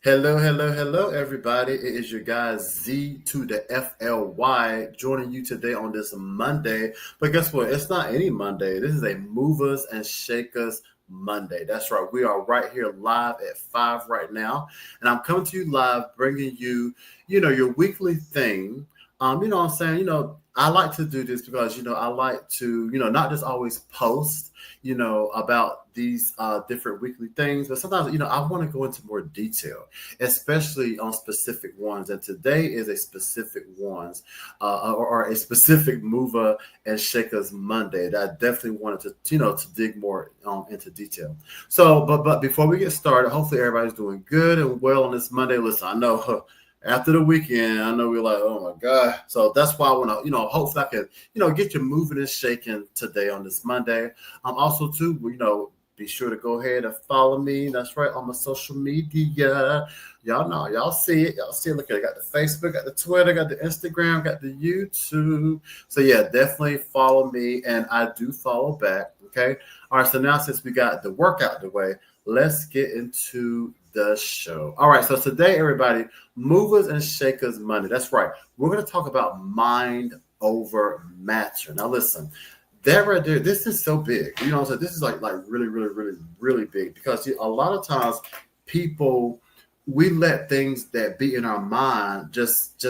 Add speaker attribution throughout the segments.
Speaker 1: Hello, hello, hello, everybody. It is your guy Z to the FLY joining you today on this Monday. But guess what? It's not any Monday. This is a Movers and Shakers Monday. That's right. We are right here live at 5 right now. And I'm coming to you live, bringing you, your weekly thing. What I'm saying? I like to do this because, I like to, not just always post about these different weekly things. But sometimes, I want to go into more detail, especially on specific ones. And today is a specific ones or a specific mover and shakers Monday that I definitely wanted to dig more into detail. So, but before we get started, hopefully everybody's doing good and well on this Monday. Listen, I know after the weekend, I know we're like, oh my God. So that's why I want to, hopefully I can, get you moving and shaking today on this Monday. Also too, be sure to go ahead and follow me. That's right, on my social media. Y'all know, y'all see it. Y'all see it. Look at it. Got the Facebook, got the Twitter, got the Instagram, got the YouTube. So yeah, definitely follow me. And I do follow back. Okay. All right. So now since we got the workout the way, let's get into the show. All right. So today, everybody, Movers and Shakers Monday. That's right. We're going to talk about mind over matter. Now, listen, that right there, this is so big. So this is like really, really, really, really big because a lot of times people we let things that be in our mind just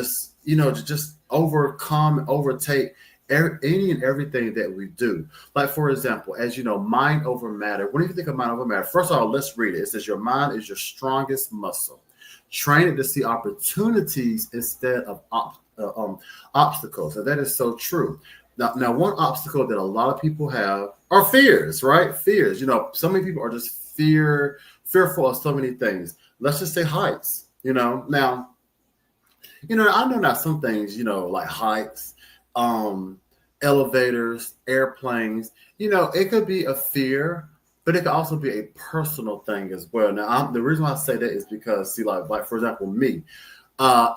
Speaker 1: overcome and overtake any and everything that we do. Like, for example, as you know, mind over matter. What do you think of mind over matter? First of all, let's read it. It says your mind is your strongest muscle. Train it to see opportunities instead of obstacles. And that is so true. Now, one obstacle that a lot of people have are fears, right? Fears. So many people are just fearful of so many things. Let's just say heights. Now, I know not some things, like heights, elevators, airplanes. It could be a fear, but it could also be a personal thing as well. Now, the reason why I say that is because, see, like for example, me,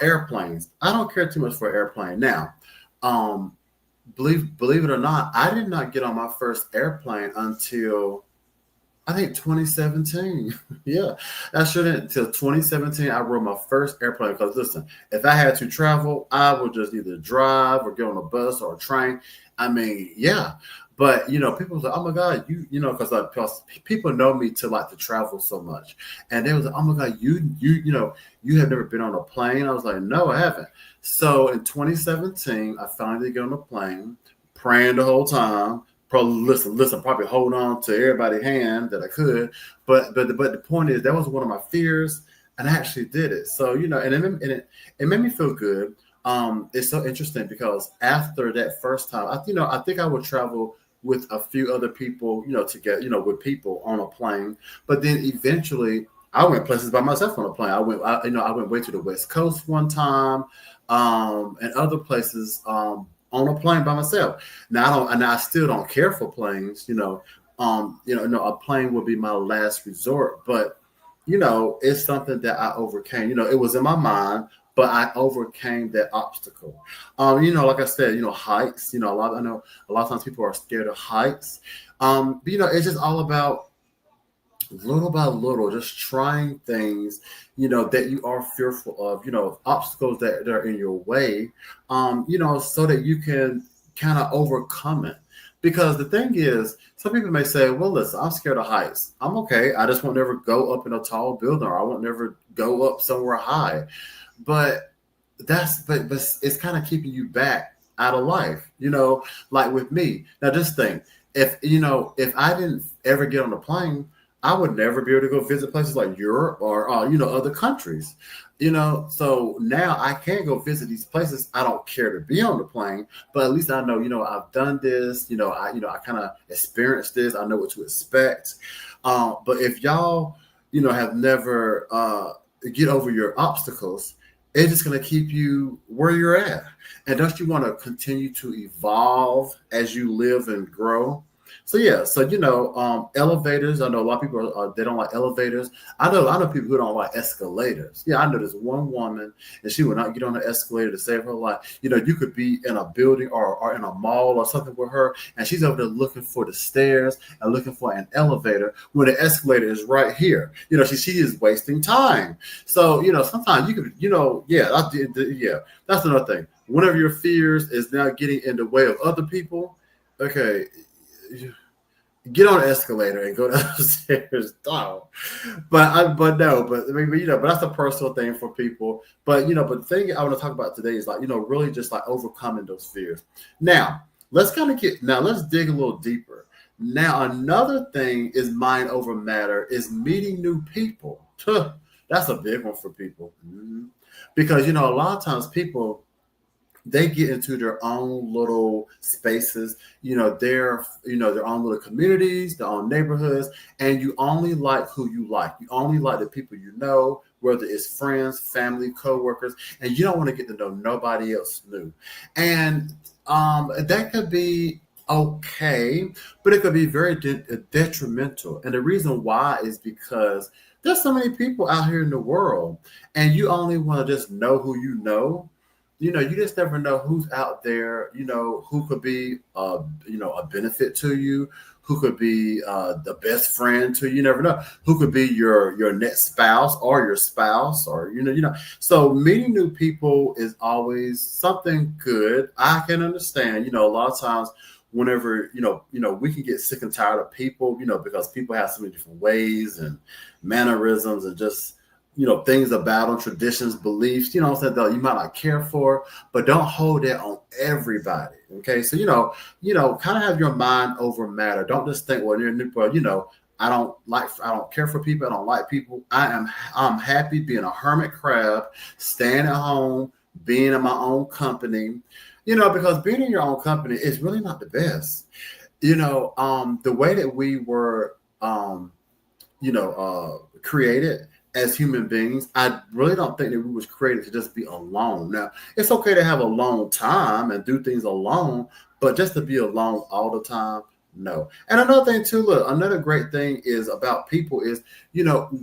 Speaker 1: airplanes. I don't care too much for an airplane. Now, believe it or not, I did not get on my first airplane until I think 2017. Yeah, I shouldn't until 2017. I rode my first airplane because listen, if I had to travel, I would just either drive or get on a bus or a train. I mean, yeah. But people was like, "Oh my God, because people know me to like to travel so much," and they was like, "Oh my God, you have never been on a plane?" I was like, "No, I haven't." So in 2017, I finally get on a plane, praying the whole time. Probably listen, probably hold on to everybody's hand that I could. But the point is that was one of my fears, and I actually did it. So it made me feel good. It's so interesting because after that first time, I think I would travel with a few other people, together, with people on a plane. But then eventually, I went places by myself on a plane. I went way to the West Coast one time, and other places on a plane by myself. Now I still don't care for planes. A plane would be my last resort, but it's something that I overcame. It was in my mind, but I overcame that obstacle. Like I said, heights. I know a lot of times people are scared of heights. But it's just all about little by little, just trying things, that you are fearful of, obstacles that are in your way, so that you can kind of overcome it. Because the thing is, some people may say, well, listen, I'm scared of heights. I'm okay. I just won't never go up in a tall building or I won't never go up somewhere high. But but it's kind of keeping you back out of life, like with me. Now just think, if I didn't ever get on a plane, I would never be able to go visit places like Europe or other countries. So now I can go visit these places. I don't care to be on the plane, but at least I know, I've done this. I kind of experienced this. I know what to expect. But if y'all, have never get over your obstacles, it's just going to keep you where you're at. And don't you want to continue to evolve as you live and grow? So yeah, so elevators. I know a lot of people they don't like elevators. I know people who don't like escalators. Yeah, I know this one woman, and she would not get on the escalator to save her life. You could be in a building or in a mall or something with her, and she's over there looking for the stairs and looking for an elevator when the escalator is right here. She is wasting time. So sometimes you could yeah, yeah, that's another thing. One of your fears is now getting in the way of other people. Okay, get on an escalator and go downstairs. Oh. But no, but I mean, but that's a personal thing for people. But the thing I want to talk about today is like, really just like overcoming those fears. Now, let's dig a little deeper. Now, another thing is mind over matter is meeting new people. That's a big one for people. Because, a lot of times people, they get into their own little spaces, their own little communities, their own neighborhoods, and you only like who you like. You only like the people you know, whether it's friends, family, co-workers, and you don't want to get to know nobody else new. And that could be okay, but it could be very detrimental. And the reason why is because there's so many people out here in the world, and you only want to just know who you know. You just never know who's out there, who could be, a benefit to you, who could be the best friend to you. You never know who could be your next spouse or your spouse, or So meeting new people is always something good. I can understand. A lot of times, whenever we can get sick and tired of people, because people have so many different ways and mannerisms and just things about them, traditions, beliefs, what I'm saying, that you might not care for, but don't hold that on everybody. Okay. So, kind of have your mind over matter. Don't just think, well, I don't care for people. I don't like people. I'm happy being a hermit crab, staying at home, being in my own company, because being in your own company is really not the best. The way that we were, created as human beings, I really don't think that we was created to just be alone. Now, it's okay to have alone time and do things alone, but just to be alone all the time, no. And another thing too, look, another great thing is about people is,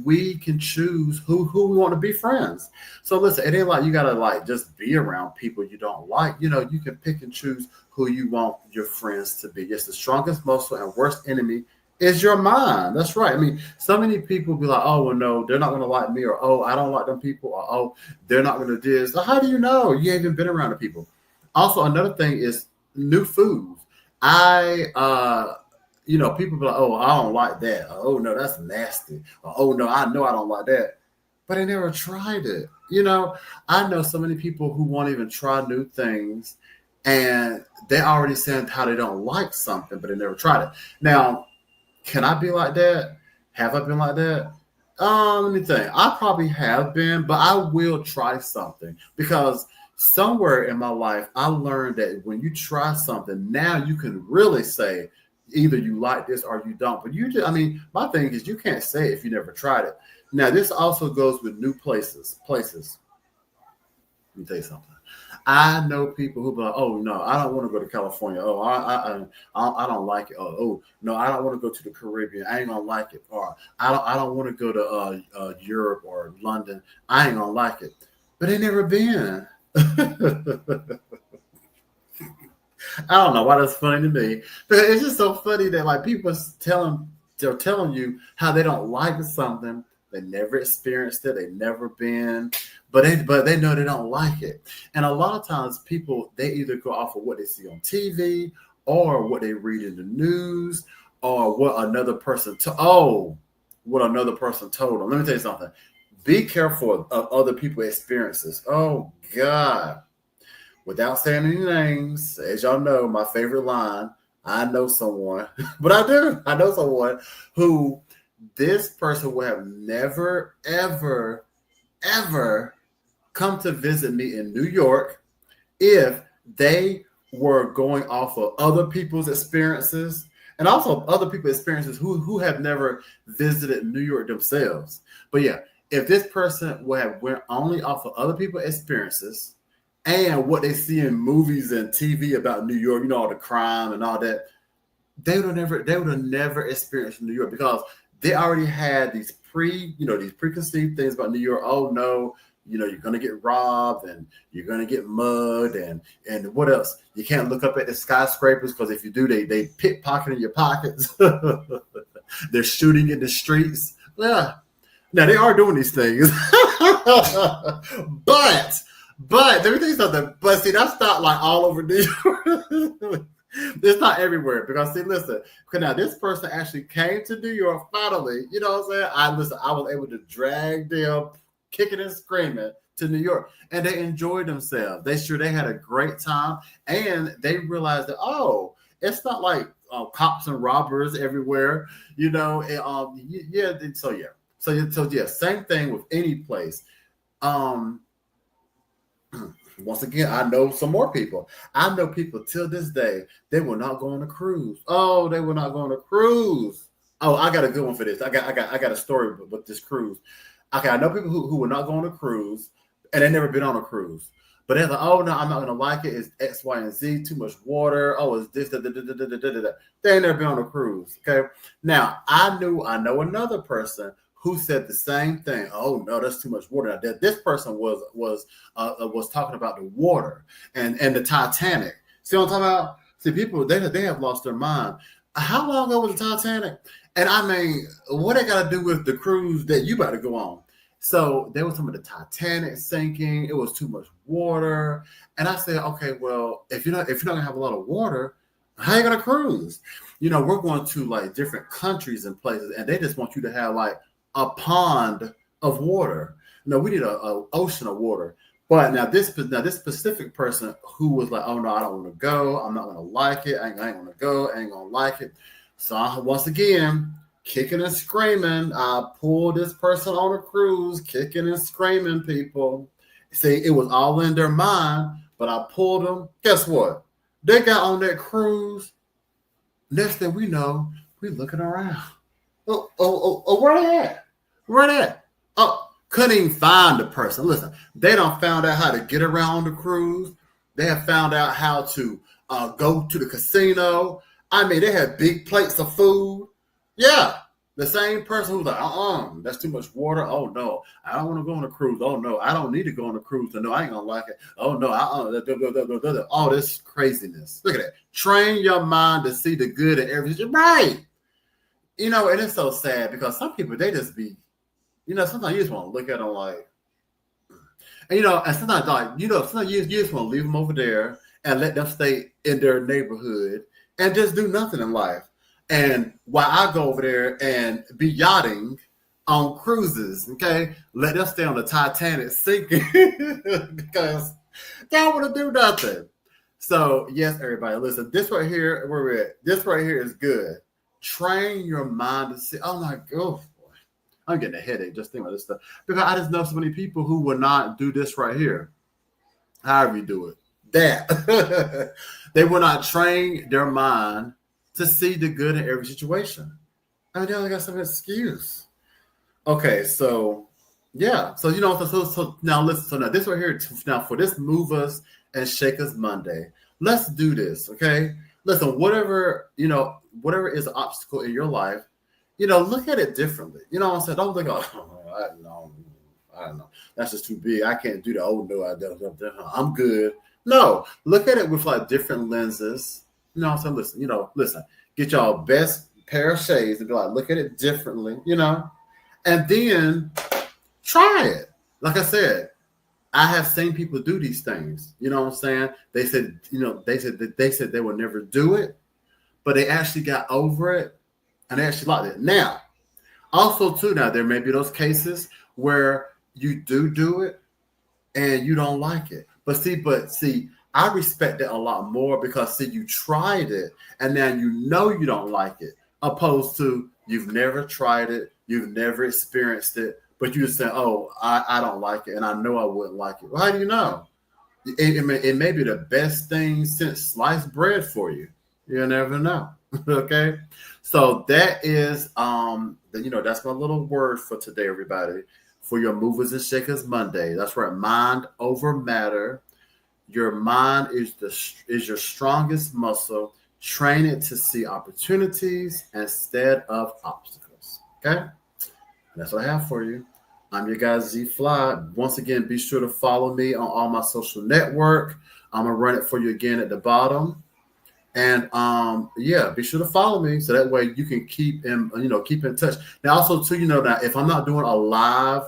Speaker 1: we can choose who we want to be friends. So listen, it ain't like you gotta like just be around people you don't like. You can pick and choose who you want your friends to be. It's the strongest muscle and worst enemy is your mind. That's right. I mean, so many people be like, oh, well, no, they're not going to like me, or, oh, I don't like them people, or, oh, they're not going to do this. So how do you know? You ain't even been around the people. Also, another thing is new foods. People be like, oh, I don't like that. Or, oh, no, that's nasty. Or, oh, no, I know I don't like that. But they never tried it. I know so many people who won't even try new things, and they already said how they don't like something, but they never tried it. Now, can I be like that? Have I been like that? Let me think. I probably have been, but I will try something, because somewhere in my life, I learned that when you try something, now you can really say either you like this or you don't. But my thing is, you can't say it if you never tried it. Now, this also goes with new places. Let me tell you something. I know people who be like, oh, no, I don't want to go to California. Oh, I don't like it. Oh, no, I don't want to go to the Caribbean. I ain't gonna like it. Or I don't want to go to Europe or London. I ain't gonna like it. But they never been. I don't know why that's funny to me, but it's just so funny that like people they're telling you how they don't like something. They never experienced it. They never been, but they know they don't like it. And a lot of times people, they either go off of what they see on TV or what they read in the news or what another person told them. Let me tell you something. Be careful of other people's experiences. Oh God. Without saying any names, as y'all know, my favorite line, I know someone, but I do. I know someone who this person would have never, ever, ever come to visit me in New York if they were going off of other people's experiences, and also other people's experiences who have never visited New York themselves. But yeah, if this person would have went only off of other people's experiences and what they see in movies and TV about New York, all the crime and all that, they would have never experienced New York because they already had these preconceived things about New York. Oh no, you're gonna get robbed and you're gonna get mugged and what else? You can't look up at the skyscrapers because if you do, they pickpocket in your pockets. They're shooting in the streets. Yeah. Now they are doing these things, but let me tell you something. But see, that's not like all over New York. It's not everywhere because see, listen. Because now this person actually came to New York finally. You know what I'm saying? I was able to drag them, kicking and screaming to New York, and they enjoyed themselves. They had a great time, and they realized that it's not like cops and robbers everywhere. Yeah. So yeah, same thing with any place. Um, Once again, I know some more people. I know people till this day, they will not go on a cruise. Oh, they will not go on a cruise. Oh, I got a good one for this. I got a story with this cruise. Okay, I know people who will not go on a cruise and they never been on a cruise. But they're like, oh no, I'm not gonna like it. It's X, Y, and Z, too much water. Oh, it's this, da, da, da, da, da, da, da, da. They ain't never been on a cruise. Okay. Now I know another person who said the same thing. Oh no, that's too much water. Now, this person was talking about the water and the Titanic. See what I'm talking about? See, people they have lost their mind. How long ago was the Titanic? And I mean, what they got to do with the cruise that you about to go on? So there was some of the Titanic sinking. It was too much water, and I said, okay, well, if you're not gonna have a lot of water, how you gonna cruise? We're going to like different countries and places, and they just want you to have like a pond of water. No, we need a ocean of water. But now this specific person who was like, oh no, I don't want to go. I'm not gonna like it. I ain't gonna go. I ain't gonna like it. So once again, kicking and screaming, I pulled this person on a cruise, kicking and screaming. People, see, it was all in their mind, but I pulled them. Guess what? They got on that cruise. Next thing we know, we looking around. Oh, where they at? Where they at? Oh, couldn't even find the person. Listen, they don't found out how to get around the cruise. They have found out how to go to the casino. I mean, they had big plates of food. Yeah, the same person who's like, that's too much water. Oh no, I don't want to go on a cruise. Oh no, I don't need to go on a cruise. No, I ain't gonna like it. Oh no, all this craziness. Look at that. Train your mind to see the good in everything. Right. And it's so sad because some people they just be, sometimes you just want to look at them like, and sometimes sometimes you just want to leave them over there and let them stay in their neighborhood and just do nothing in life. And while I go over there and be yachting on cruises, okay, let them stay on the Titanic sinking because they don't want to do nothing. So yes, everybody, listen. This right here, where we're at, this right here is good. Train your mind to see. Oh my God, I'm getting a headache just thinking about this stuff because I just know so many people who will not do this right here. However you do it, that they will not train their mind to see the good in every situation. I mean, they only got some excuse. Okay, so yeah, so so now listen. So now this right here, now for this Movaz and Shakaz Monday, let's do this. Okay, listen. Whatever is an obstacle in your life, look at it differently. You know what I'm saying? Don't think, I don't know. That's just too big. I can't do that. Oh no, I'm good. No, look at it with like different lenses. So listen, get y'all best pair of shades and be like, look at it differently, and then try it. Like I said, I have seen people do these things. You know what I'm saying? They said they would never do it, but they actually got over it and they actually liked it. Now, also too, now there may be those cases where you do it and you don't like it. But see, I respect it a lot more because see, you tried it and now you don't like it, opposed to you've never tried it, you've never experienced it, but you just say, oh, I don't like it and I know I wouldn't like it. Well, how do you know? It may be the best thing since sliced bread for you. You never know. Okay. So that is that's my little word for today, everybody, for your Movers and Shakers Monday. That's right. Mind over matter. Your mind is your strongest muscle. Train it to see opportunities instead of obstacles. Okay? And that's what I have for you. I'm your guy Z Fly. Once again, be sure to follow me on all my social network. I'm gonna run it for you again at the bottom. And yeah, be sure to follow me so that way you can keep keep in touch. Now, also too, now if I'm not doing a live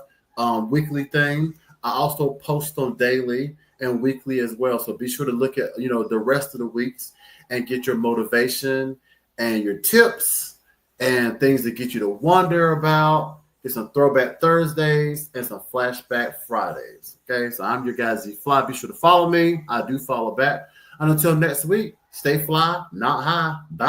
Speaker 1: weekly thing, I also post on daily and weekly as well. So be sure to look at the rest of the weeks and get your motivation and your tips and things that get you to wonder about. Get some throwback Thursdays and some flashback Fridays. Okay, so I'm your guy Z Fly. Be sure to follow me. I do follow back. And until next week, stay fly, not high. Bye.